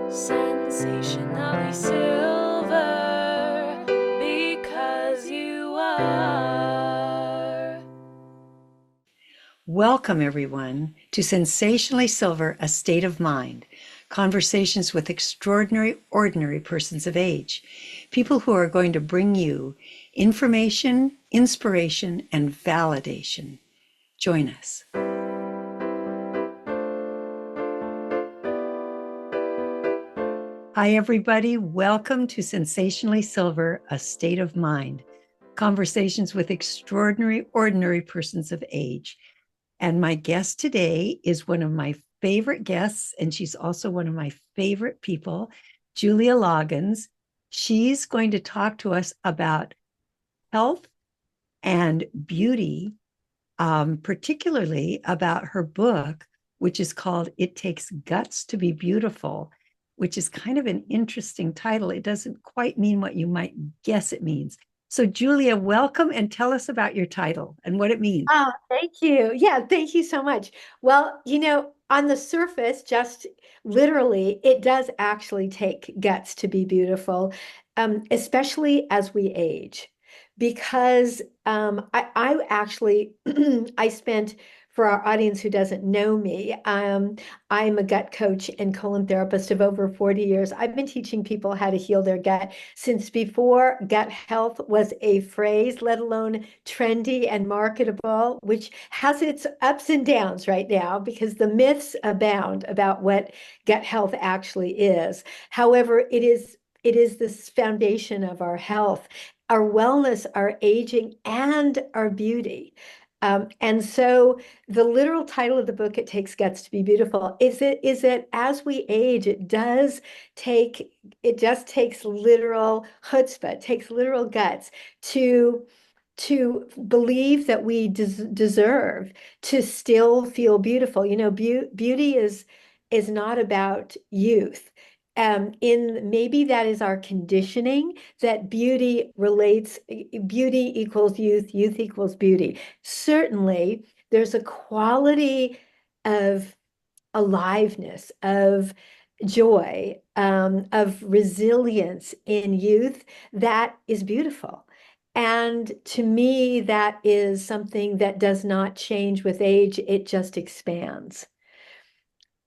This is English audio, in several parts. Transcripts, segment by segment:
Sensationally silver, because you are. Welcome, everyone, to Sensationally Silver, A State of Mind, conversations with extraordinary, ordinary persons of age, people who are going to bring you information, inspiration, and validation. Join us. Hi, everybody. Welcome to Sensationally Silver, A State of Mind, conversations with extraordinary, ordinary persons of age. And my guest today is one of my favorite guests, and she's also one of my favorite people, Julia Loggins. She's going to talk to us about health and beauty, particularly about her book, which is called It Takes Guts to Be Beautiful, which is kind of an interesting title. It doesn't quite mean what you might guess it means. So, Julia, welcome and tell us about your title and what it means. Oh, thank you. Yeah, thank you so much. Well, on the surface, just literally, it does actually take guts to be beautiful, especially as we age. Because I actually, I spent, for our audience who doesn't know me, I'm a gut coach and colon therapist of over 40 years. I've been teaching people how to heal their gut since before gut health was a phrase, let alone trendy and marketable, which has its ups and downs right now because the myths abound about what gut health actually is. However, it is this foundation of our health, our wellness, our aging, and our beauty. And so the literal title of the book, It Takes Guts to Be Beautiful, is that as we age, it just takes literal chutzpah, it takes literal guts to believe that we deserve to still feel beautiful. Beauty is not about youth. In maybe that is our conditioning that beauty equals youth, youth equals beauty. Certainly, there's a quality of aliveness, of joy, of resilience in youth that is beautiful. And to me, that is something that does not change with age, it just expands.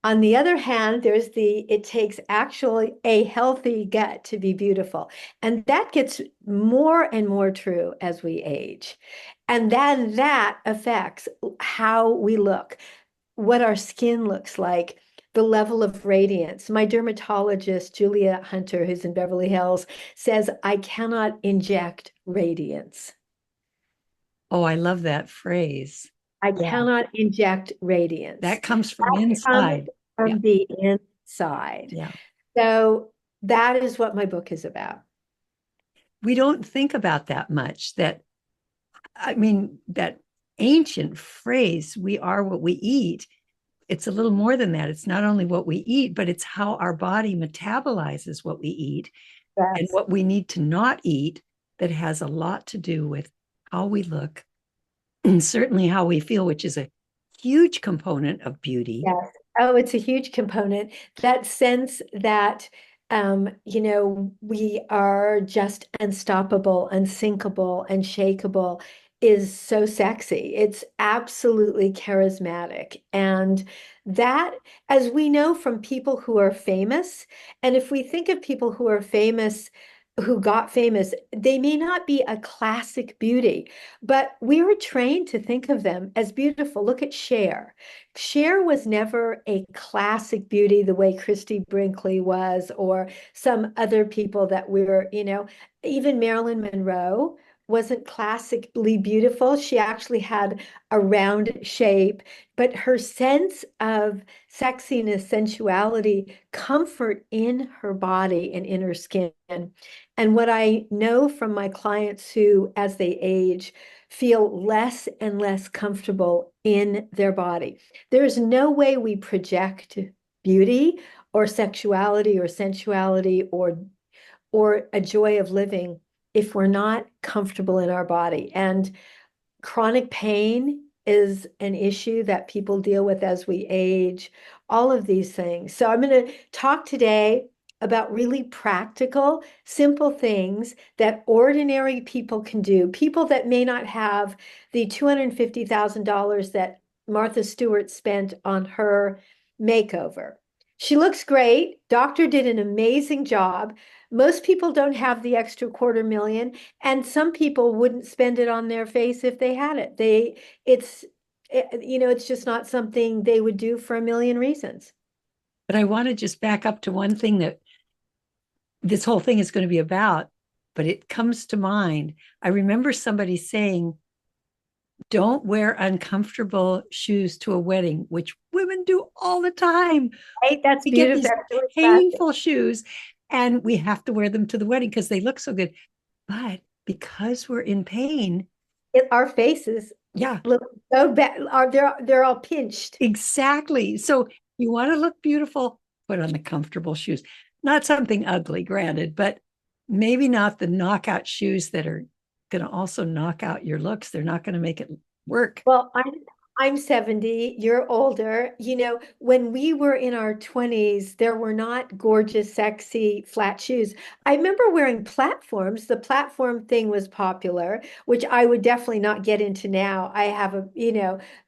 On the other hand, it takes actually a healthy gut to be beautiful. And that gets more and more true as we age. And then that affects how we look, what our skin looks like, the level of radiance. My dermatologist, Julia Hunter, who's in Beverly Hills, says, I cannot inject radiance. Oh, I love that phrase. I Yeah, cannot inject radiance. that comes from That comes inside. Yeah, from the inside. yeah. So that is what my book is about. We don't think about that much. That ancient phrase, we are what we eat. It's a little more than that. It's not only what we eat, but it's how our body metabolizes what we eat and Yes. what we need to not eat that has a lot to do with how we look and certainly how we feel, which is a huge component of beauty. Yes. Oh, it's a huge component. That sense that, we are just unstoppable, unsinkable, unshakable is so sexy. It's absolutely charismatic. And that, as we know from people who are famous, and if we think of people who are famous, who got famous, they may not be a classic beauty, but we were trained to think of them as beautiful. Look at Cher. Cher was never a classic beauty the way Christy Brinkley was, or some other people that even Marilyn Monroe wasn't classically beautiful. She actually had a round shape, but her sense of sexiness, sensuality, comfort in her body and in her skin. And what I know from my clients who, as they age, feel less and less comfortable in their body. There is no way we project beauty or sexuality or sensuality or a joy of living if we're not comfortable in our body. And chronic pain is an issue that people deal with as we age, all of these things. So I'm going to talk today about really practical, simple things that ordinary people can do, people that may not have the $250,000 that Martha Stewart spent on her makeover. She looks great. Doctor did an amazing job. Most people don't have the extra 250,000, and some people wouldn't spend it on their face if they had it. It's just not something they would do for a million reasons. But I want to just back up to one thing that this whole thing is going to be about, but it comes to mind. I remember somebody saying, don't wear uncomfortable shoes to a wedding, which women do all the time. Right? That's We get beautiful. these That's really painful shoes and we have to wear them to the wedding because they look so good. But because we're in pain, our faces yeah, look so bad. They're all pinched. exactly. So you want to look beautiful, put on the comfortable shoes. Not something ugly, granted, but maybe not the knockout shoes that are going to also knock out your looks. They're not going to make it work. Well, I'm 70, you're older. When we were in our 20s, there were not gorgeous, sexy flat shoes. I remember wearing platforms. The platform thing was popular, which I would definitely not get into now. I have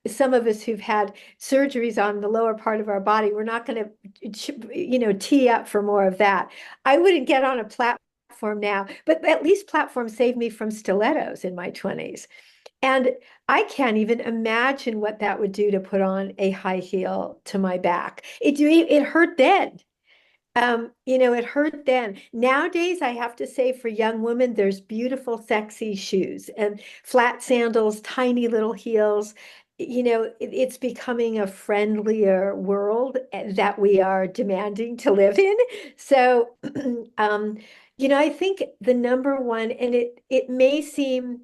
some of us who've had surgeries on the lower part of our body, we're not going to, tee up for more of that. I wouldn't get on a platform now, but at least platforms saved me from stilettos in my 20s. And I can't even imagine what that would do to put on a high heel to my back. It hurt then. It hurt then. Nowadays, I have to say for young women, there's beautiful, sexy shoes and flat sandals, tiny little heels. It's becoming a friendlier world that we are demanding to live in. So, I think the number one, and it may seem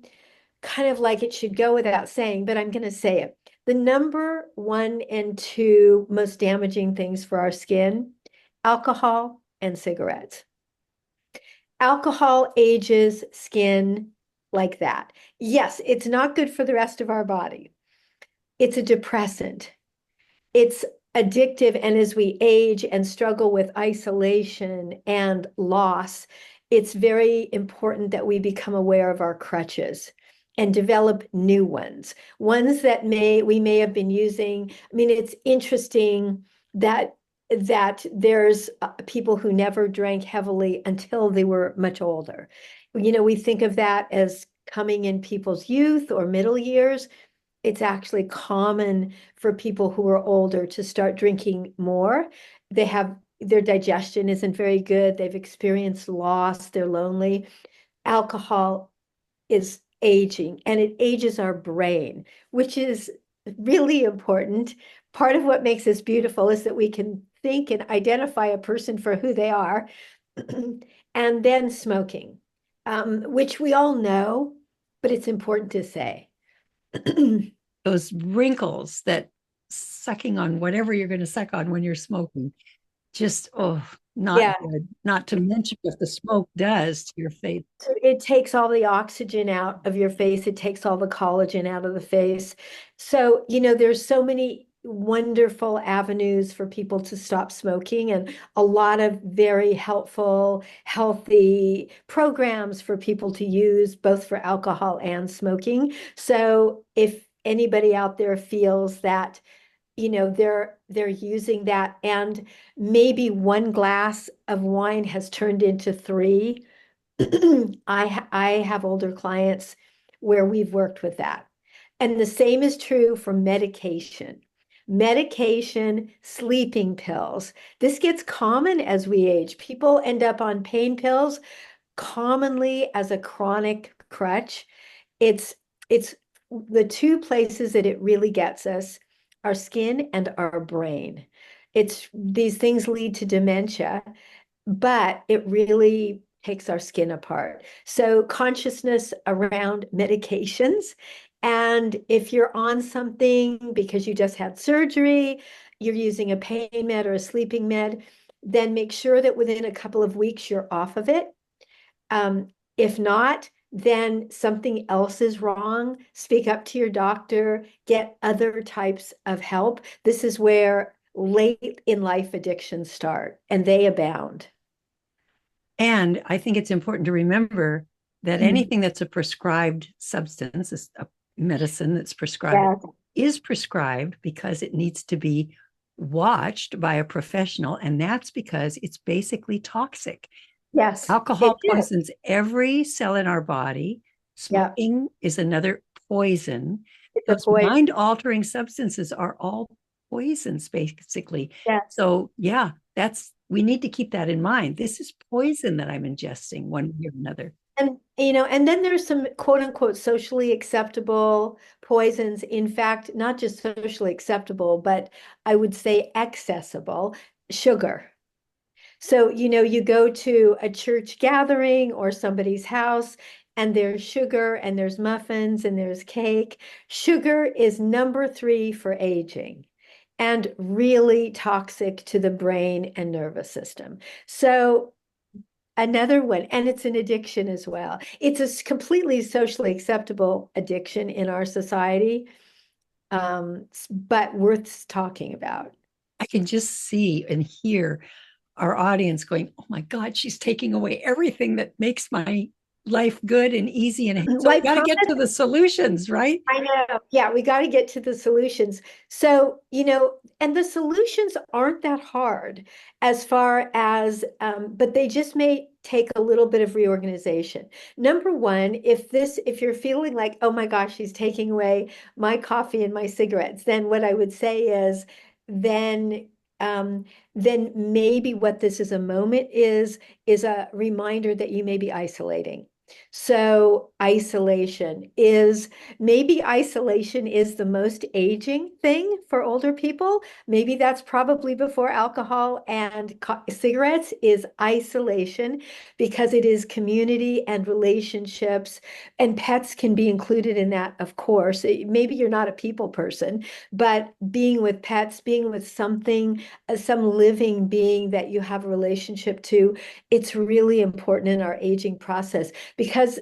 kind of like it should go without saying, but I'm going to say it. The number one and two most damaging things for our skin, alcohol and cigarettes. Alcohol ages skin like that. Yes, it's not good for the rest of our body. It's a depressant. It's addictive. And as we age and struggle with isolation and loss, it's very important that we become aware of our crutches and develop new ones that we may have been using. I mean, it's interesting that there's people who never drank heavily until they were much older. We think of that as coming in people's youth or middle years. It's actually common for people who are older to start drinking more. Their digestion isn't very good. They've experienced loss. They're lonely. Alcohol is aging, and it ages our brain, which is really important. Part of what makes us beautiful is that we can think and identify a person for who they are. And then smoking, which we all know, but it's important to say. Those wrinkles that sucking on whatever you're going to suck on when you're smoking, just, not good. Not to mention what the smoke does to your face. It takes all the oxygen out of your face. It takes all the collagen out of the face. So, there's so many wonderful avenues for people to stop smoking and a lot of very helpful, healthy programs for people to use both for alcohol and smoking. So if anybody out there feels that they're using that and maybe one glass of wine has turned into three. I have older clients where we've worked with that. And the same is true for medication. Medication, sleeping pills. This gets common as we age. People end up on pain pills commonly as a chronic crutch. It's the two places that it really gets us, our skin and our brain. These things lead to dementia, but it really takes our skin apart. So consciousness around medications. And if you're on something because you just had surgery, you're using a pain med or a sleeping med, then make sure that within a couple of weeks you're off of it. If not, then something else is wrong. Speak up to your doctor, get other types of help. This is where late in life addictions start, and they abound. And I think it's important to remember that anything that's a prescribed substance, a medicine that's prescribed, Yeah. is prescribed because it needs to be watched by a professional. And that's because it's basically toxic. Yes, Alcohol poisons every cell in our body. Yeah. Smoking is another poison. It's a Those poison. mind altering substances are all poisons, basically. Yeah. So, yeah, we need to keep that in mind. This is poison that I'm ingesting one way or another. And, and then there's some quote unquote socially acceptable poisons. In fact, not just socially acceptable, but I would say accessible, sugar. So, you go to a church gathering or somebody's house, and there's sugar and there's muffins and there's cake. Sugar is number 3 for aging and really toxic to the brain and nervous system. So another one, and it's an addiction as well. It's a completely socially acceptable addiction in our society, but worth talking about. I can just see and hear our audience going, "Oh my God, she's taking away everything that makes my life good and easy." And so we got to get to the solutions, right? I know. Yeah, we got to get to the solutions. So, and the solutions aren't that hard as far as, but they just may take a little bit of reorganization. Number one, if you're feeling like, oh my gosh, she's taking away my coffee and my cigarettes, then what I would say is, then then maybe what this is a moment is a reminder that you may be isolating. So maybe isolation is the most aging thing for older people. Maybe that's probably before alcohol and cigarettes is isolation, because it is community and relationships, and pets can be included in that, of course. Maybe you're not a people person, but being with pets, being with something, some living being that you have a relationship to, it's really important in our aging process, because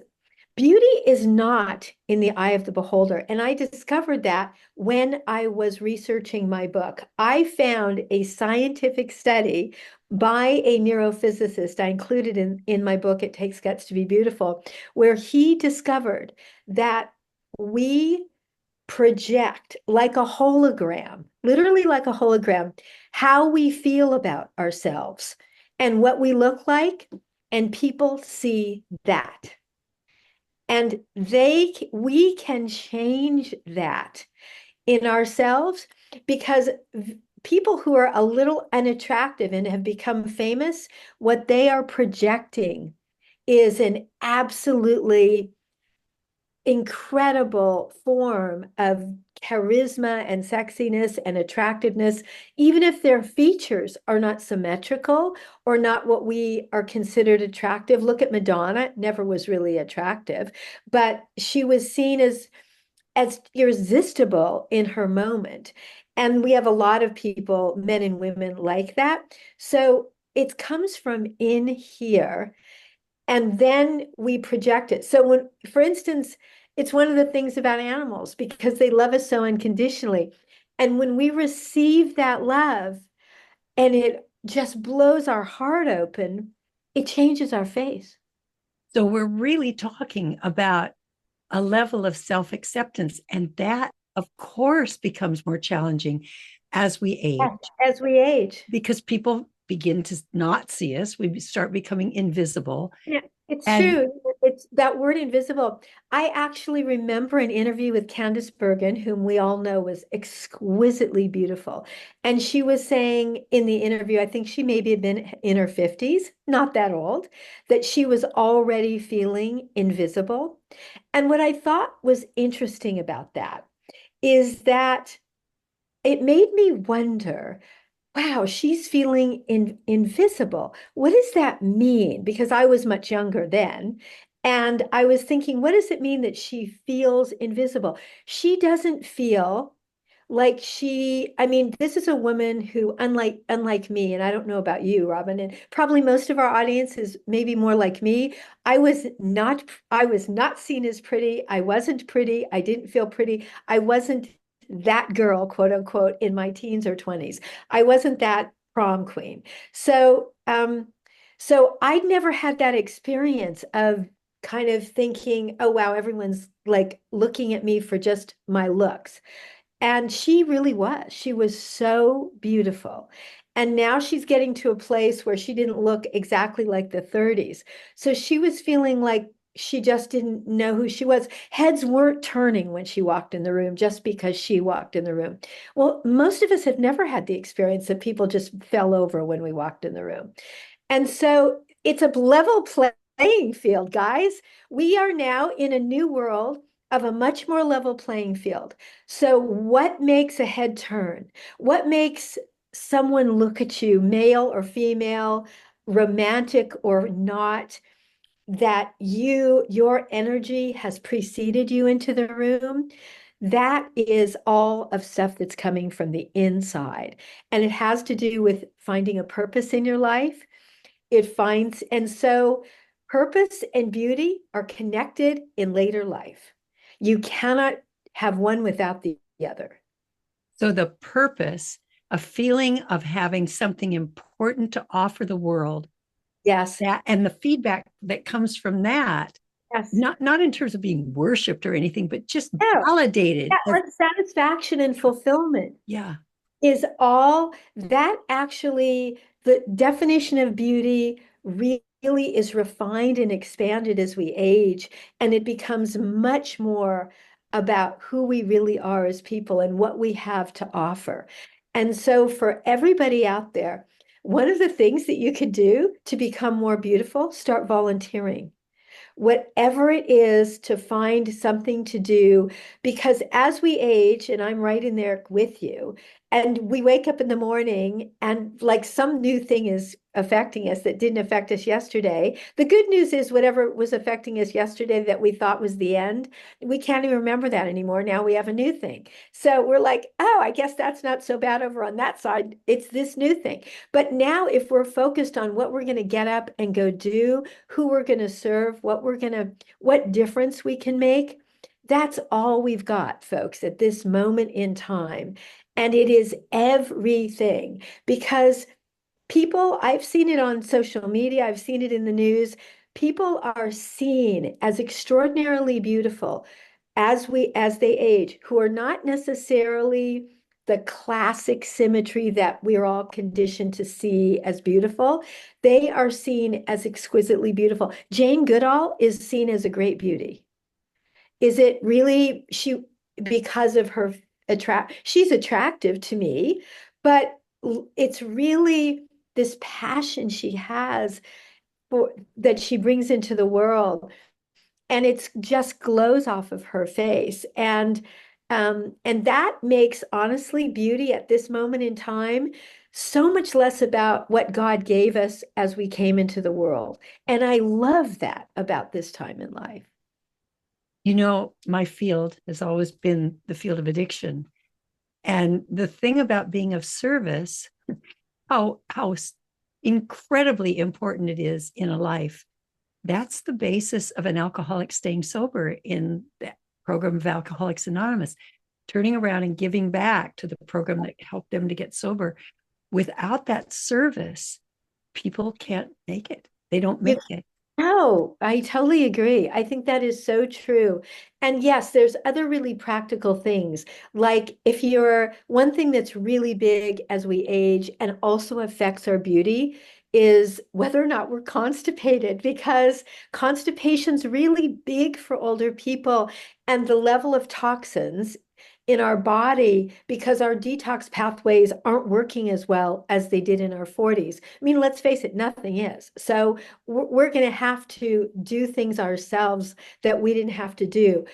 beauty is not in the eye of the beholder. And I discovered that when I was researching my book. I found a scientific study by a neurophysicist I included in my book, It Takes Guts to Be Beautiful, where he discovered that we project like a hologram, literally like a hologram, how we feel about ourselves and what we look like, and people see that. And we can change that in ourselves, because people who are a little unattractive and have become famous, what they are projecting is an absolutely incredible form of charisma and sexiness and attractiveness, even if their features are not symmetrical or not what we are considered attractive. Look at Madonna, never was really attractive, but she was seen as irresistible in her moment. And we have a lot of people, men and women, like that. So it comes from in here, and then we project it. So when, for instance, it's one of the things about animals, because they love us so unconditionally. And when we receive that love and it just blows our heart open, it changes our face. So we're really talking about a level of self-acceptance, and that, of course, becomes more challenging as we age. As we age. Because people begin to not see us. We start becoming invisible. Yeah, it's true. It's that word invisible. I actually remember an interview with Candice Bergen, whom we all know was exquisitely beautiful. And she was saying in the interview, I think she maybe had been in her 50s, not that old, that she was already feeling invisible. And what I thought was interesting about that is that it made me wonder, wow, she's feeling invisible. What does that mean? Because I was much younger then. And I was thinking, what does it mean that she feels invisible? She doesn't feel Like I mean, this is a woman who, unlike me, and I don't know about you, Robin, and probably most of our audience is maybe more like me. I was not seen as pretty. I wasn't pretty. I didn't feel pretty. I wasn't that girl, quote unquote, in my teens or 20s. I wasn't that prom queen. So, so I'd never had that experience of kind of thinking, oh wow, everyone's like looking at me for just my looks. And she really was. She was so beautiful. And now she's getting to a place where she didn't look exactly like the 30s. So she was feeling like she just didn't know who she was. Heads weren't turning when she walked in the room just because she walked in the room. Well, most of us have never had the experience that people just fell over when we walked in the room. And so it's a level playing field, guys. We are now in a new world of a much more level playing field. So, what makes a head turn? What makes someone look at you, male or female, romantic or not, that your energy has preceded you into the room? That is all of stuff that's coming from the inside. And it has to do with finding a purpose in your life. And so purpose and beauty are connected in later life. You cannot have one without the other. So the purpose, a feeling of having something important to offer the world, Yes. that and the feedback that comes from that, Yes. not in terms of being worshipped or anything, but just No, validated. that satisfaction and fulfillment Yeah. is all that actually the definition of beauty really is refined and expanded as we age, and it becomes much more about who we really are as people and what we have to offer. And so for everybody out there, one of the things that you could do to become more beautiful, start volunteering whatever it is to find something to do. Because as we age, and I'm right in there with you, and we wake up in the morning and like some new thing is affecting us that didn't affect us yesterday. The good news is whatever was affecting us yesterday that we thought was the end, we can't even remember that anymore. Now we have a new thing. So we're like, oh, I guess that's not so bad over on that side. It's this new thing. But now if we're focused on what we're going to get up and go do, who we're going to serve, what difference we can make, that's all we've got, folks, at this moment in time. And it is everything because people, I've seen it on social media, I've seen it in the news. People are seen as extraordinarily beautiful as they age, who are not necessarily the classic symmetry that we're all conditioned to see as beautiful. They are seen as exquisitely beautiful. Jane Goodall is seen as a great beauty. Is it really because of her she's attractive to me, but it's really this passion she has that she brings into the world, and it's just glows off of her face. And that makes honestly beauty at this moment in time so much less about what God gave us as we came into the world. And I love that about this time in life. You know, my field has always been the field of addiction. And the thing about being of service, how incredibly important it is in a life. That's the basis of an alcoholic staying sober in the program of Alcoholics Anonymous, turning around and giving back to the program that helped them to get sober. Without that service, people can't make it. They don't You make it. No, I totally agree. I think that is so true. And yes, there's other really practical things. Like if you're one thing that's really big as we age and also affects our beauty is whether or not we're constipated, because constipation's really big for older people, and the level of toxins in our body because our detox pathways aren't working as well as they did in our 40s. I mean, let's face it, nothing is. So we're going to have to do things ourselves that we didn't have to do.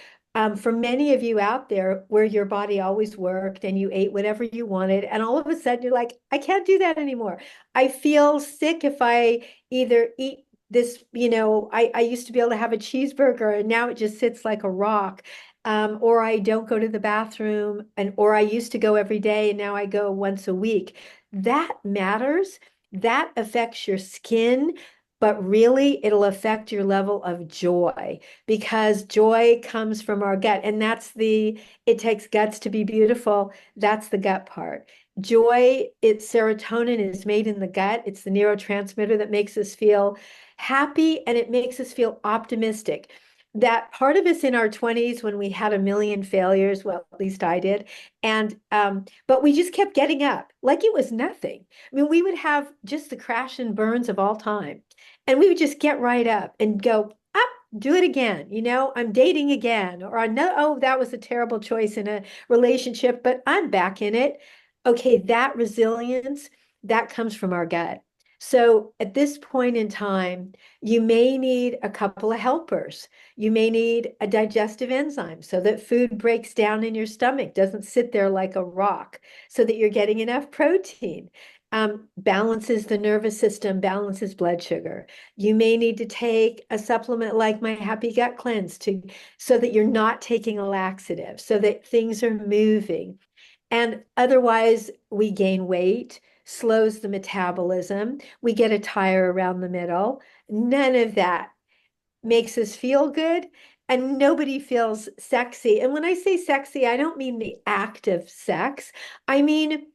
For many of you out there where your body always worked and you ate whatever you wanted, and all of a sudden you're like, I can't do that anymore. I feel sick if I either eat this, I used to be able to have a cheeseburger and now it just sits like a rock. or I don't go to the bathroom, or I used to go every day and now I go once a week. That matters. That affects your skin, but really it'll affect your level of joy, because joy comes from our gut. And it takes guts to be beautiful. That's the gut part. Joy, serotonin is made in the gut. It's the neurotransmitter that makes us feel happy, and it makes us feel optimistic. That part of us in our 20s, when we had a million failures, well, at least I did, and but we just kept getting up like it was nothing. I mean, we would have just the crash and burns of all time, and we would just get right up and go up, do it again. I'm dating again, or I know, oh, that was a terrible choice in a relationship, but I'm back in it. Okay, that resilience, that comes from our gut. So at this point in time, you may need a couple of helpers. You may need a digestive enzyme so that food breaks down in your stomach, doesn't sit there like a rock, so that you're getting enough protein. Balances the nervous system, balances blood sugar. You may need to take a supplement like my Happy Gut Cleanse so that you're not taking a laxative, so that things are moving. And otherwise, we gain weight, slows the metabolism, we get a tire around the middle. None of that makes us feel good, and nobody feels sexy. And when I say sexy, I don't mean the act of sex. I mean,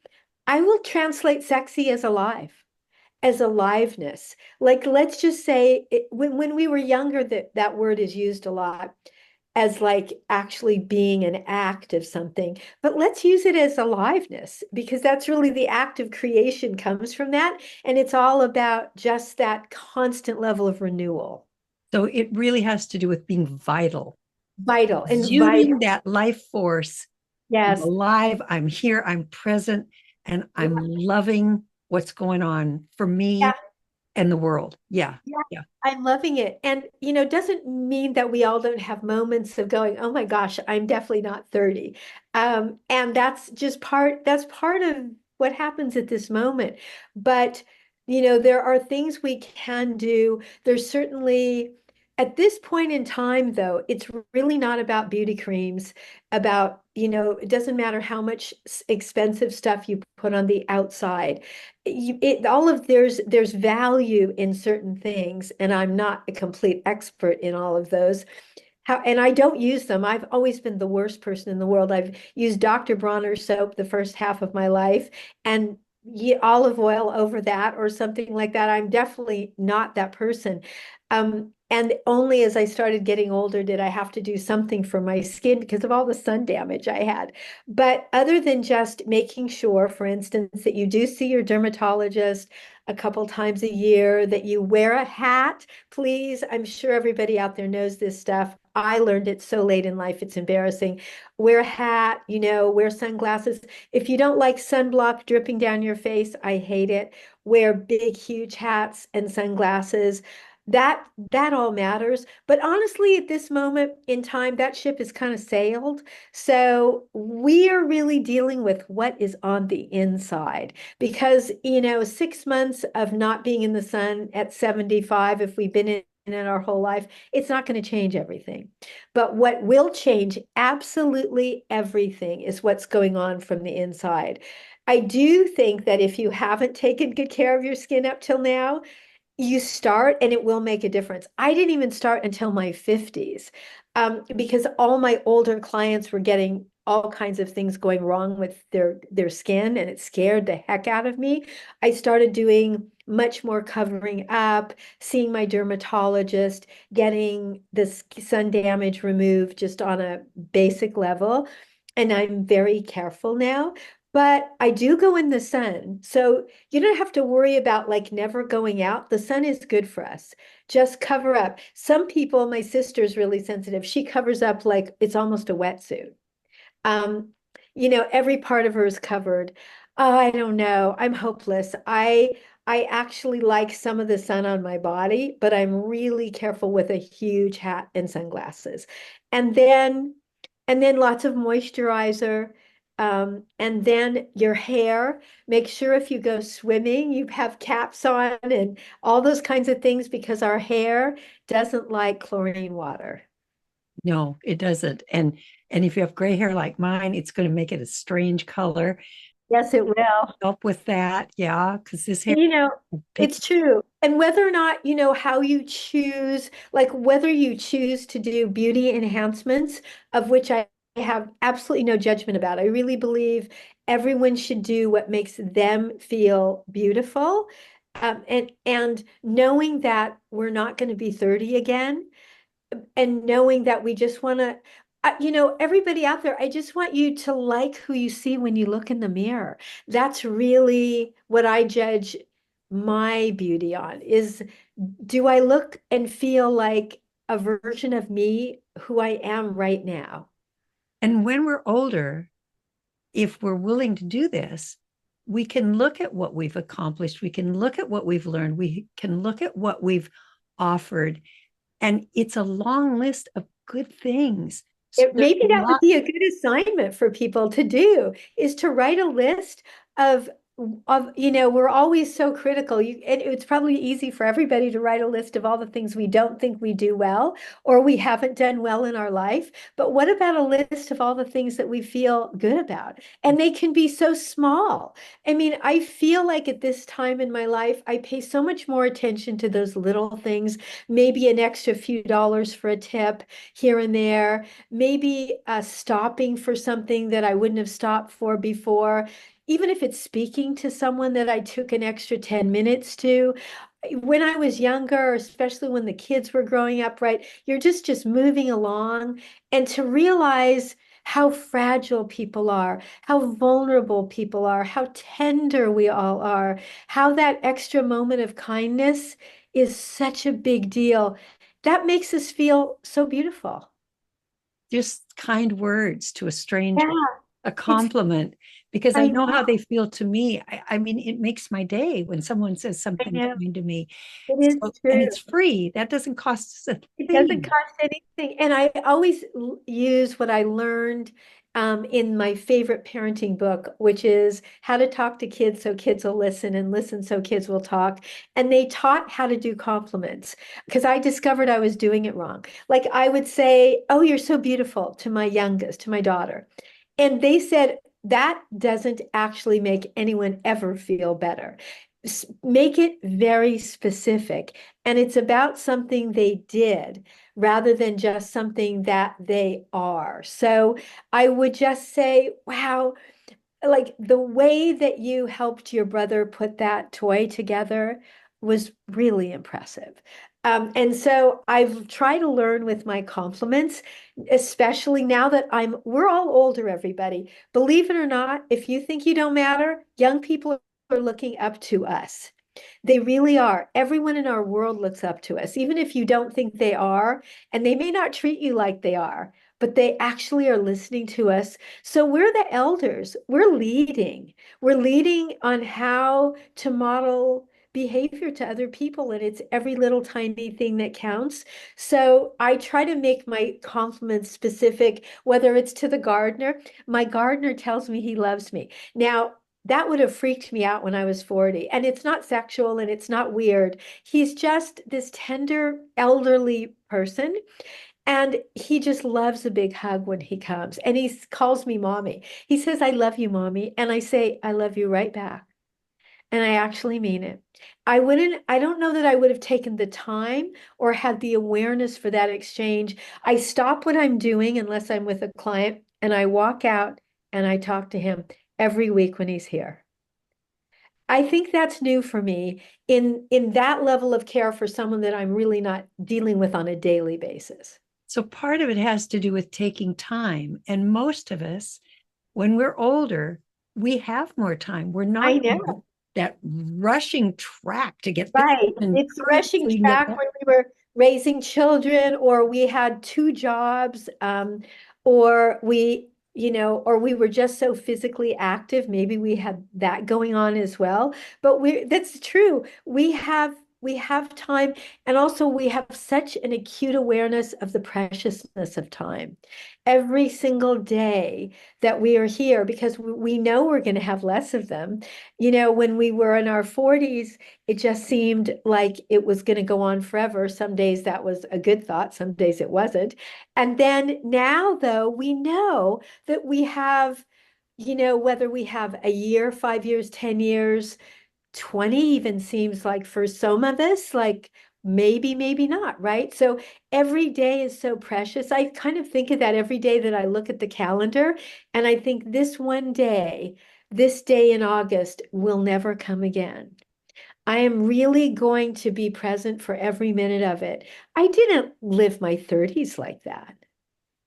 I will translate sexy as alive, as aliveness. Like, let's just say when we were younger, that word is used a lot as like actually being an act of something. But let's use it as aliveness, because that's really the act of creation comes from that. And it's all about just that constant level of renewal. So it really has to do with being vital, Vital and exuding vital. that life force. I'm Yes. alive, I'm here, I'm present, and I'm loving what's going on for Yeah. me and the world. Yeah. Yeah. Yeah. I'm loving it. And, doesn't mean that we all don't have moments of going, oh my gosh, I'm definitely not 30. And that's part of what happens at this moment. But, there are things we can do. There's certainly, at this point in time, though, it's really not about beauty creams, it doesn't matter how much expensive stuff you put on the outside. There's value in certain things, and I'm not a complete expert in all of those. And I don't use them. I've always been the worst person in the world. I've used Dr. Bronner soap the first half of my life, and olive oil over that or something like that. I'm definitely not that person. And only as I started getting older did I have to do something for my skin because of all the sun damage I had. But other than just making sure, for instance, that you do see your dermatologist a couple times a year, that you wear a hat, please. I'm sure everybody out there knows this stuff. I learned it so late in life, it's embarrassing. Wear a hat, wear sunglasses. If you don't like sunblock dripping down your face, I hate it. Wear big, huge hats and sunglasses. That all matters. But honestly, at this moment in time, that ship has kind of sailed. So we are really dealing with what is on the inside, because 6 months of not being in the sun at 75, if we've been in it our whole life, it's not going to change everything. But what will change absolutely everything is what's going on from the inside. I do think that if you haven't taken good care of your skin up till now, you start and it will make a difference. I didn't even start until my 50s, because all my older clients were getting all kinds of things going wrong with their skin, and it scared the heck out of me. I started doing much more covering up, seeing my dermatologist, getting the sun damage removed just on a basic level. And I'm very careful now. But I do go in the sun. So you don't have to worry about like never going out. The sun is good for us. Just cover up. Some people, my sister's really sensitive. She covers up like it's almost a wetsuit. Um, every part of her is covered. Oh, I don't know. I'm hopeless. I actually like some of the sun on my body, but I'm really careful with a huge hat and sunglasses. And then lots of moisturizer. And then your hair, make sure if you go swimming, you have caps on and all those kinds of things, because our hair doesn't like chlorine water. No, it doesn't. And if you have gray hair like mine, it's going to make it a strange color. Yes, it will. Help with that. Yeah, because this hair And, pick it's true. And whether or not, how you choose, like whether you choose to do beauty enhancements, of which I have absolutely no judgment about. I really believe everyone should do what makes them feel beautiful. And knowing that we're not going to be 30 again, and knowing that we just want to, everybody out there, I just want you to like who you see when you look in the mirror. That's really what I judge my beauty on is, do I look and feel like a version of me who I am right now? and when we're older, if we're willing to do this, we can look at what we've accomplished. We can look at what we've learned. We can look at what we've offered. And it's a long list of good things. So there's Maybe a that would lot. be a good assignment for people to do, is to write a list of we're always so critical. It's probably easy for everybody to write a list of all the things we don't think we do well or we haven't done well in our life. But what about a list of all the things that we feel good about? And they can be so small. I mean, I feel like at this time in my life, I pay so much more attention to those little things, maybe an extra few dollars for a tip here and there, maybe stopping for something that I wouldn't have stopped for before, even if it's speaking to someone that I took an extra 10 minutes to. When I was younger, especially when the kids were growing up, right, you're just moving along, and to realize how fragile people are, how vulnerable people are, how tender we all are, how that extra moment of kindness is such a big deal. That makes us feel so beautiful. Just kind words to a stranger, Yeah, a it's, compliment, because I I know how know, they feel to me. I mean, it makes my day when someone says I something know. kind to me. It is So, and true. it's free. That doesn't cost us a It doesn't thing. cost anything. And I always use what I learned in my favorite parenting book, which is How to Talk to Kids So Kids Will Listen and Listen So Kids Will Talk. And they taught how to do compliments because I discovered I was doing it wrong. Like I would say, "Oh, you're so beautiful," to my youngest, to my daughter. And they said, that doesn't actually make anyone ever feel better. Make it very specific. And it's about something they did rather than just something that they are. So I would just say, wow, like the way that you helped your brother put that toy together was really impressive. And so I've tried to learn with my compliments, especially now that we're all older, everybody. Believe it or not, if you think you don't matter, young people are looking up to us. They really are. Everyone in our world looks up to us, even if you don't think they are, and they may not treat you like they are, but they actually are listening to us. So we're the elders. We're leading. We're leading on how to model behavior to other people, and it's every little tiny thing that counts. So I try to make my compliments specific, whether it's to the gardener. My gardener tells me he loves me. Now, that would have freaked me out when I was 40. And it's not sexual and it's not weird. He's just this tender, elderly person. And he just loves a big hug when he comes. And he calls me mommy. He says, "I love you, mommy." And I say, "I love you right back." And I actually mean it. I don't know that I would have taken the time or had the awareness for that exchange. I stop what I'm doing unless I'm with a client and I walk out and I talk to him every week when he's here. I think that's new for me in that level of care for someone that I'm really not dealing with on a daily basis. So part of it has to do with taking time. And most of us, when we're older, we have more time. We're not I know. that rushing track to get this Right. and It's hurry up rushing so we can get track that. when we were raising children, or we had two jobs, or or we were just so physically active. Maybe we had that going on as well. But that's true. we have time, and also we have such an acute awareness of the preciousness of time every single day that we are here, because we know we're going to have less of them. When we were in our 40s, it just seemed like it was going to go on forever. Some days that was a good thought, some days it wasn't. And then now, though, we know that we have, whether we have a year, 5 years, 10 years, 20 even seems like for some of us, like maybe not, right? So every day is so precious. I kind of think of that every day that I look at the calendar, and I think this one day, this day in August will never come again. I am really going to be present for every minute of it. I didn't live my 30s like that.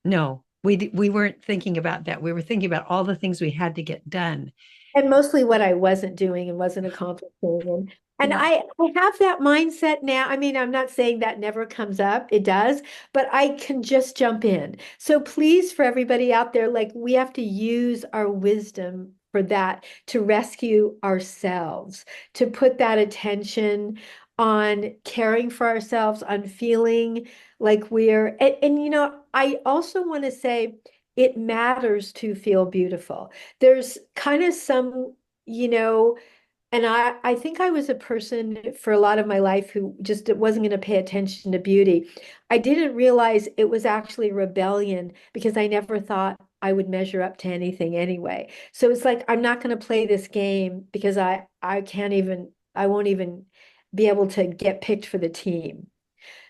No, we weren't thinking about that. We were thinking about all the things we had to get done. And mostly what I wasn't doing and wasn't accomplishing. And Yeah. I have that mindset now. I mean, I'm not saying that never comes up. It does, but I can just jump in. So please, for everybody out there, like, we have to use our wisdom for that, to rescue ourselves, to put that attention on caring for ourselves, on feeling like and I also want to say it matters to feel beautiful. There's kind of some, you know, and I think I was a person for a lot of my life who just wasn't going to pay attention to beauty. I didn't realize it was actually rebellion, because I never thought I would measure up to anything anyway. So it's like, I'm not going to play this game because I won't even be able to get picked for the team.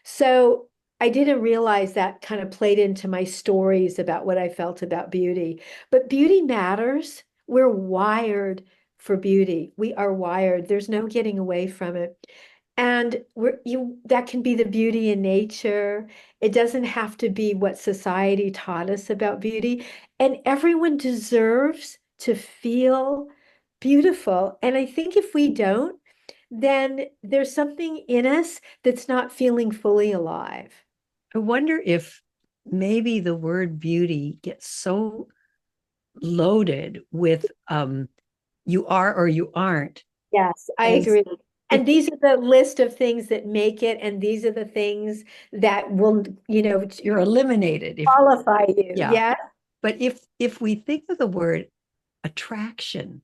So I didn't realize that kind of played into my stories about what I felt about beauty. But beauty matters. We're wired for beauty. We are wired. There's no getting away from it. And that can be the beauty in nature. It doesn't have to be what society taught us about beauty. And everyone deserves to feel beautiful. And I think if we don't, then there's something in us that's not feeling fully alive. I wonder if maybe the word beauty gets so loaded with you are or you aren't. Yes, I As agree. if And these are the list of things that make it, and these are the things that will, you're eliminated. If qualify you. yeah. Yeah. But if we think of the word attraction,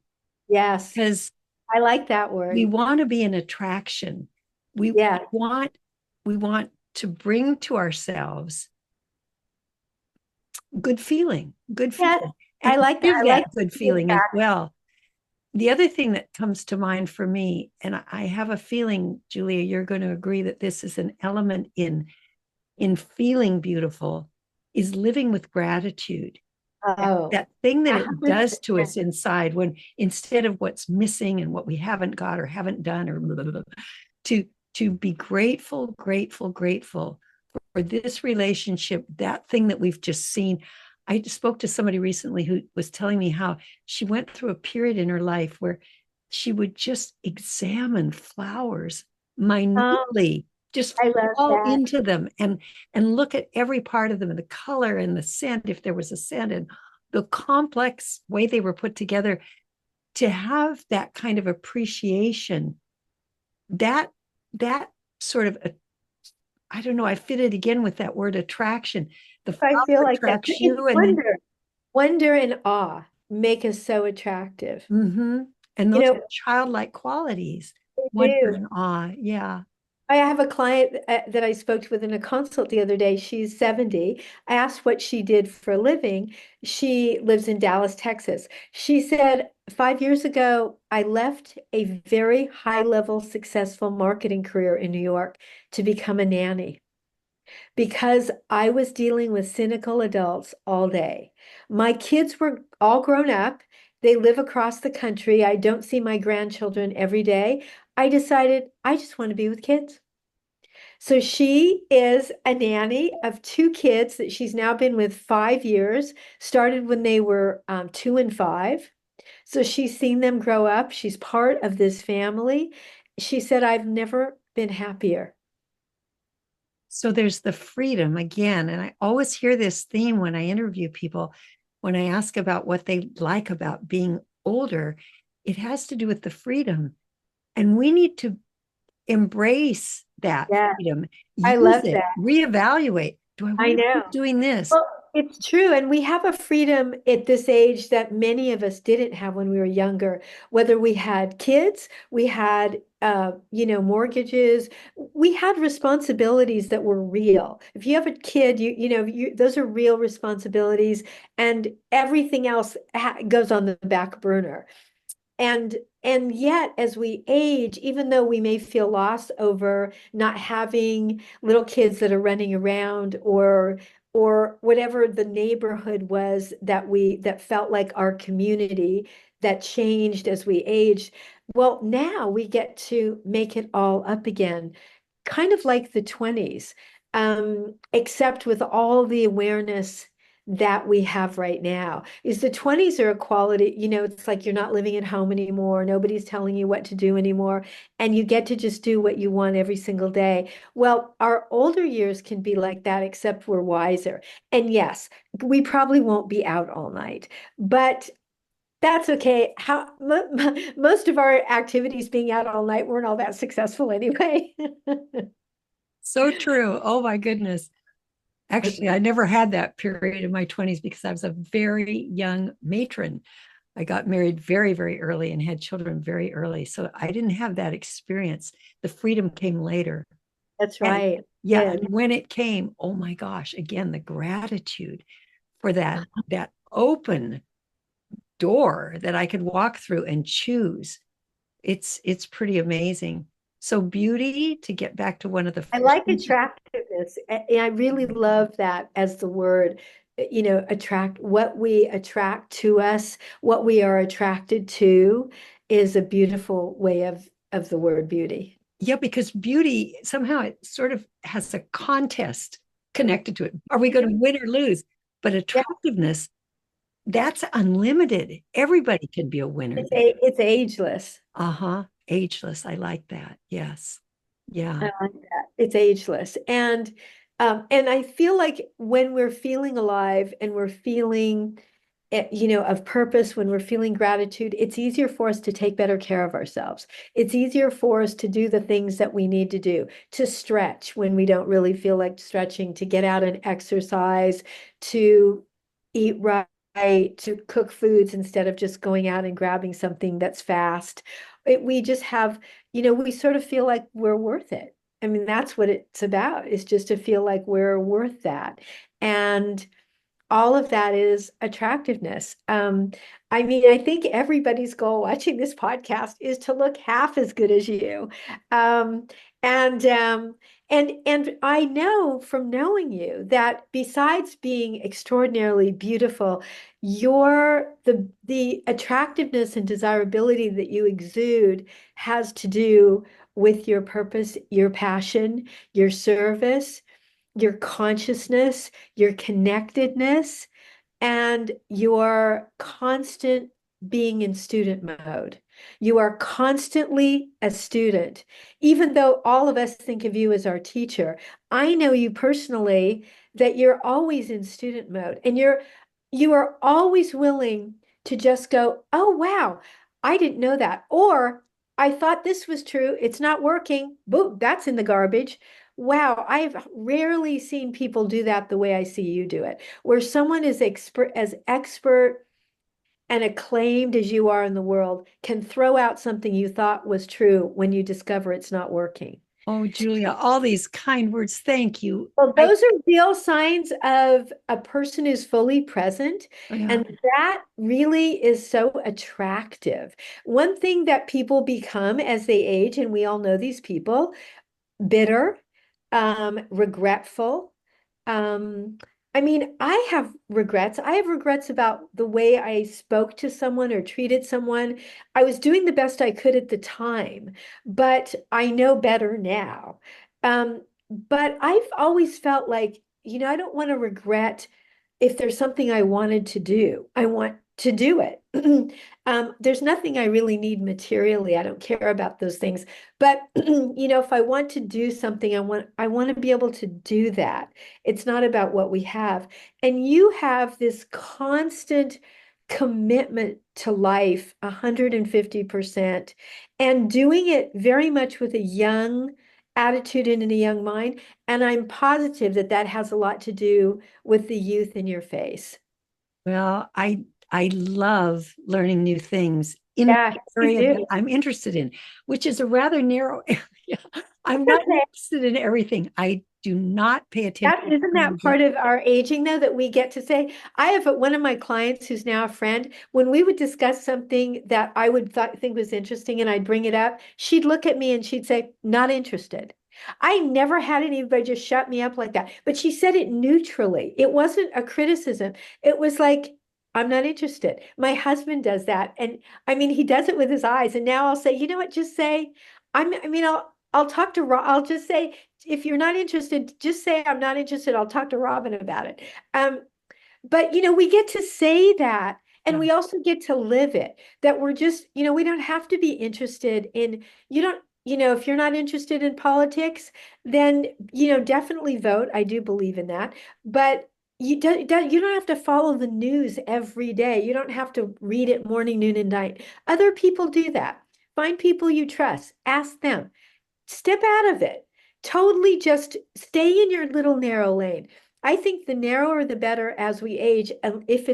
Yes. because I like that we word. want to be an attraction. We Yeah. want we want to bring to ourselves good Yes. feeling, I and like that. give I like that good the feeling as well. The other thing that comes to mind for me, and I have a feeling, Julia, you're going to agree that this is an element in feeling beautiful, is living with gratitude. Oh, That thing that it does to 100%. us inside, when instead of what's missing and what we haven't got or haven't done or blah, blah, blah, to to be grateful for this relationship, that thing that we've just seen. I just spoke to somebody recently who was telling me how she went through a period in her life where she would just examine flowers Oh, minutely, just I love fall that. into them and look at every part of them, and the color and the scent, if there was a scent, and the complex way they were put together. To have that kind of appreciation, that that sort of, I don't know, I fit it again with that word attraction. The I feel flower like that. attracts It's you, and then wonder and awe make us so attractive. and You those know, are childlike qualities, they wonder do. and awe. Yeah. I have a client that I spoke with in a consult the other day. She's 70. I asked what she did for a living. She lives in Dallas, Texas. She said, 5 years ago, I left a very high level, successful marketing career in New York to become a nanny because I was dealing with cynical adults all day. My kids were all grown up. They live across the country. I don't see my grandchildren every day. I decided I just want to be with kids. So she is a nanny of two kids that she's now been with 5 years, started when they were 2 and 5. So she's seen them grow up. She's part of this family. She said, I've never been happier. So there's the freedom again. And I always hear this theme when I interview people, when I ask about what they like about being older, it has to do with the freedom. And we need to embrace that Yeah, freedom, I use love it, that. reevaluate. Do I I want to know. keep doing this? Well, it's true. And we have a freedom at this age that many of us didn't have when we were younger. Whether we had kids, we had, mortgages, we had responsibilities that were real. If you have a kid, those are real responsibilities, and everything else goes on the back burner. And yet, as we age, even though we may feel lost over not having little kids that are running around, or whatever the neighborhood was that felt like our community, that changed as we aged, well, now we get to make it all up again, kind of like the 20s, except with all the awareness that we have right now. Is the 20s are a quality, it's like you're not living at home anymore. Nobody's telling you what to do anymore. And you get to just do what you want every single day. Well, our older years can be like that, except we're wiser. And yes, we probably won't be out all night, but that's okay. Most of our activities being out all night weren't all that successful anyway. So true. Oh my goodness. Actually, I never had that period in my 20s because I was a very young matron. I got married very, very early and had children very early. So I didn't have that experience. The freedom came later. That's And right. yeah, Yeah. and when it came, oh my gosh, again, the gratitude for that open door that I could walk through and choose. It's pretty amazing. So beauty, to get back to one of the I first like things. attractiveness. And I really love that as the word, attract, what we attract to us, what we are attracted to is a beautiful way of the word beauty. Yeah, because beauty somehow it sort of has a contest connected to it. Are we going to win or lose? But Yeah, attractiveness, that's unlimited. Everybody can be a winner there. it's ageless. Uh-huh. Ageless. I like that. Yes. I Yeah. like that. It's ageless. And I feel like when we're feeling alive and we're feeling of purpose, when we're feeling gratitude, it's easier for us to take better care of ourselves. It's easier for us to do the things that we need to do, to stretch when we don't really feel like stretching, to get out and exercise, to eat right, to cook foods instead of just going out and grabbing something that's fast. We just have, we sort of feel like we're worth it. I mean, that's what it's about, is just to feel like we're worth that. And all of that is attractiveness. I mean, I think everybody's goal watching this podcast is to look half as good as you. Um, and and I know from knowing you that besides being extraordinarily beautiful, the attractiveness and desirability that you exude has to do with your purpose, your passion, your service, your consciousness, your connectedness, and your constant being in student mode. You are constantly a student. Even though all of us think of you as our teacher, I know you personally that you're always in student mode, and you are always willing to just go, "Oh wow, I didn't know that," or "I thought this was true. It's not working. Boom, that's in the garbage." Wow, I've rarely seen people do that the way I see you do it, where someone is expert and acclaimed as you are in the world can throw out something you thought was true when you discover it's not working. Oh, Julia, all these kind words. Thank you. Well, those are real signs of a person who's fully present. Yeah. And that really is so attractive. One thing that people become as they age, and we all know these people, bitter, regretful. Um, I mean, I have regrets. I have regrets about the way I spoke to someone or treated someone. I was doing the best I could at the time, but I know better now. But I've always felt like, I don't want to regret if there's something I wanted to do. I want to do it. There's nothing I really need materially. I don't care about those things. But if I want to do something, I want to be able to do that. It's not about what we have. And you have this constant commitment to life 150% and doing it very much with a young attitude and in a young mind. And I'm positive that that has a lot to do with the youth in your face. Well, I love learning new things in the Yeah, you area that do. I'm interested in, which is a rather narrow area. I'm not Okay. interested in everything. I do not pay attention That to isn't that everything. part of our aging though, that we get to say, I have one of my clients who's now a friend, when we would discuss something that I would think was interesting and I'd bring it up, she'd look at me and she'd say, not interested. I never had anybody just shut me up like that, but she said it neutrally. It wasn't a criticism. It was like, I'm not interested. My husband does that. And I mean, he does it with his eyes. And now I'll say, you know what, just say, I'll talk to Rob. I'll just say, if you're not interested, just say I'm not interested. I'll talk to Robin about it. Um, but we get to say that, and Yeah. we also get to live it. That we're just, we don't have to be interested in, you don't, if you're not interested in politics, then, definitely vote. I do believe in that. But you don't have to follow the news every day. You don't have to read it morning, noon, and night. Other people do that. Find people you trust, ask them, step out of it. Totally just stay in your little narrow lane. I think the narrower the better as we age, if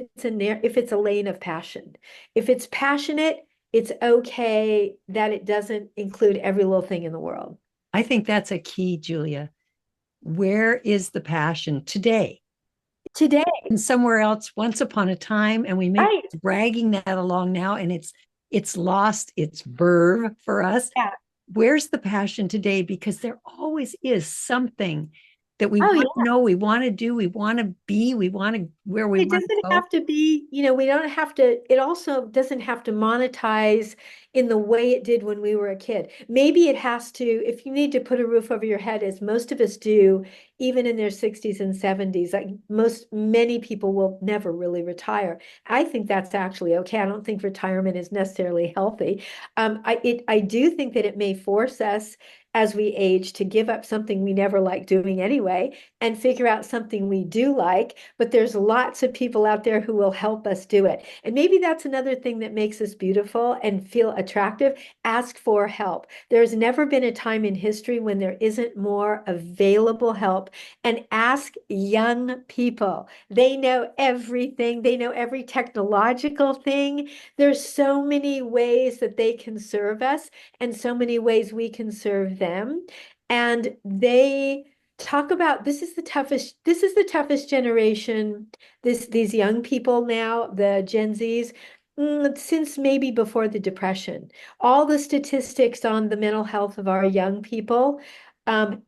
it's a lane of passion. If it's passionate, it's okay that it doesn't include every little thing in the world. I think that's a key, Julia. Where is the passion today? Today, And somewhere else once upon a time, and we may be right? dragging that along now, and it's lost its verve for us. Yeah. Where's the passion today? Because there always is something that we Oh, want to yeah. know, we want to do, we want to be, we want to where we It want to doesn't go. have to be, we don't have to, it also doesn't have to monetize in the way it did when we were a kid. Maybe it has to, if you need to put a roof over your head, as most of us do, even in their 60s and 70s, like many people will never really retire. I think that's actually okay. I don't think retirement is necessarily healthy. I do think that it may force us as we age to give up something we never liked doing anyway and figure out something we do like, but there's lots of people out there who will help us do it. And maybe that's another thing that makes us beautiful and feel attractive. Ask for help. There's never been a time in history when there isn't more available help. And ask young people. They know everything. They know every technological thing. There's so many ways that they can serve us and so many ways we can serve them. And they talk about, this is the toughest generation, these young people now, the Gen Zs, since maybe before the Depression. All the statistics on the mental health of our young people,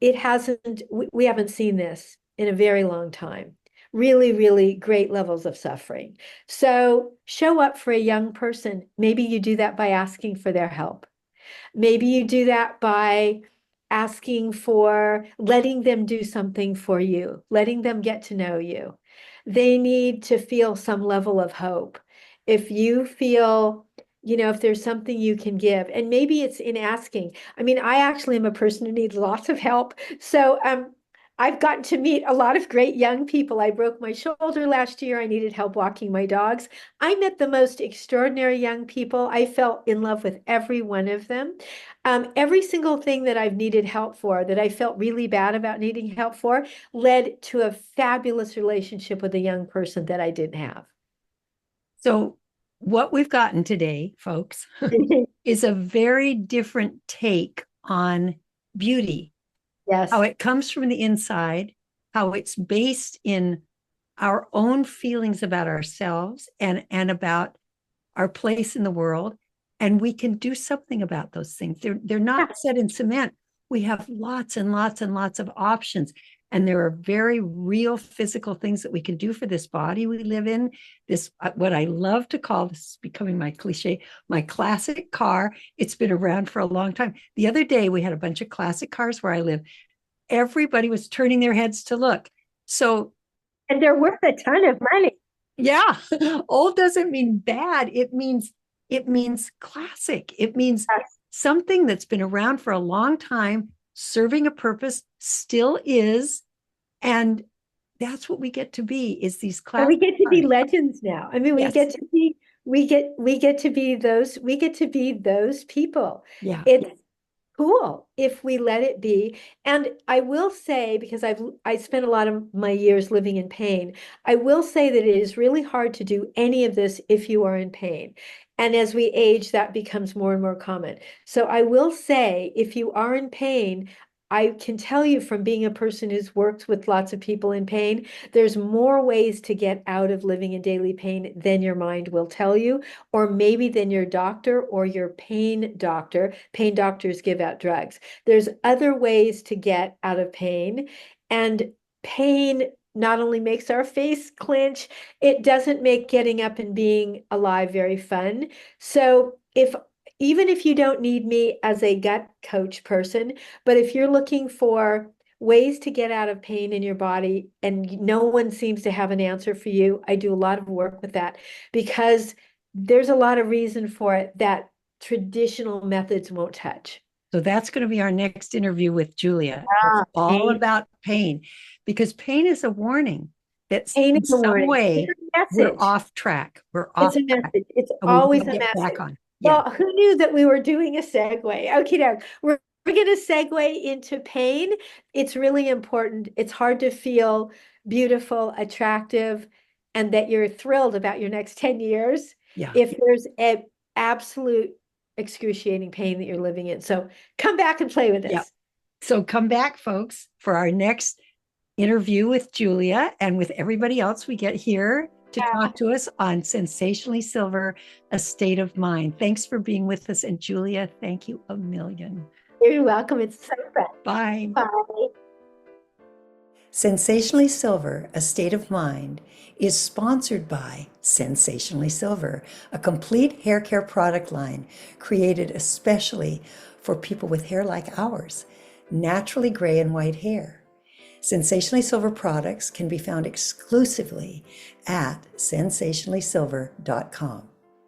it hasn't, we haven't seen this in a very long time. Really, really great levels of suffering. So show up for a young person. Maybe you do that by asking for their help. Maybe you do that by asking for letting them do something for you, letting them get to know you. They need to feel some level of hope. If you feel, if there's something you can give, and maybe it's in asking. I mean, I actually am a person who needs lots of help. So I've gotten to meet a lot of great young people. I broke my shoulder last year. I needed help walking my dogs. I met the most extraordinary young people. I fell in love with every one of them. Every single thing that I've needed help for, that I felt really bad about needing help for, led to a fabulous relationship with a young person that I didn't have. So what we've gotten today, folks, is a very different take on beauty, how Yes. it comes from the inside, how it's based in our own feelings about ourselves and about our place in the world. And we can do something about those things. They're Yeah. not set in cement. We have lots and lots and lots of options. And there are very real physical things that we can do for this body we live in. This, what I love to call, this is becoming my cliche, my classic car. It's been around for a long time. The other day, we had a bunch of classic cars where I live. Everybody was turning their heads to look. So And they're worth a ton of money. yeah, old doesn't mean bad. It means classic. It means Yes. something that's been around for a long time, serving a purpose, still is, and that's what we get to be, is these And class we get to be stars. legends now. I mean, we Yes. get to be, we get to be those people. Yeah. It's cool if we let it be. And I will say, because I spent a lot of my years living in pain, I will say that it is really hard to do any of this if you are in pain. And as we age, that becomes more and more common. So I will say, if you are in pain, I can tell you from being a person who's worked with lots of people in pain, there's more ways to get out of living in daily pain than your mind will tell you, or maybe than your doctor or your pain doctor. Pain doctors give out drugs. There's other ways to get out of pain. And pain not only makes our face clench, it doesn't make getting up and being alive very fun. So even if you don't need me as a gut coach person, but if you're looking for ways to get out of pain in your body and no one seems to have an answer for you, I do a lot of work with that because there's a lot of reason for it that traditional methods won't touch. So that's going to be our next interview with Julia. It's all Pain, about pain, because pain is a warning that pain in is a some warning. way It's a we're message. off track. We're It's off a track. message. It's And we always want a to get message. back on. Yeah. Well, who knew that we were doing a segue? Okay, now we're going to segue into pain. It's really important. It's hard to feel beautiful, attractive, and that you're thrilled about your next 10 years Yeah. if there's an absolute excruciating pain that you're living in. So come back and play with Yeah. us. So come back, folks, for our next interview with Julia and with everybody else we get here to talk to us on Sensationally Silver, A State of Mind. Thanks for being with us. And Julia, thank you a million. You're welcome. It's so fun. Bye. Bye. Sensationally Silver, A State of Mind is sponsored by Sensationally Silver, a complete hair care product line created especially for people with hair like ours, naturally gray and white hair. Sensationally Silver products can be found exclusively at sensationallysilver.com.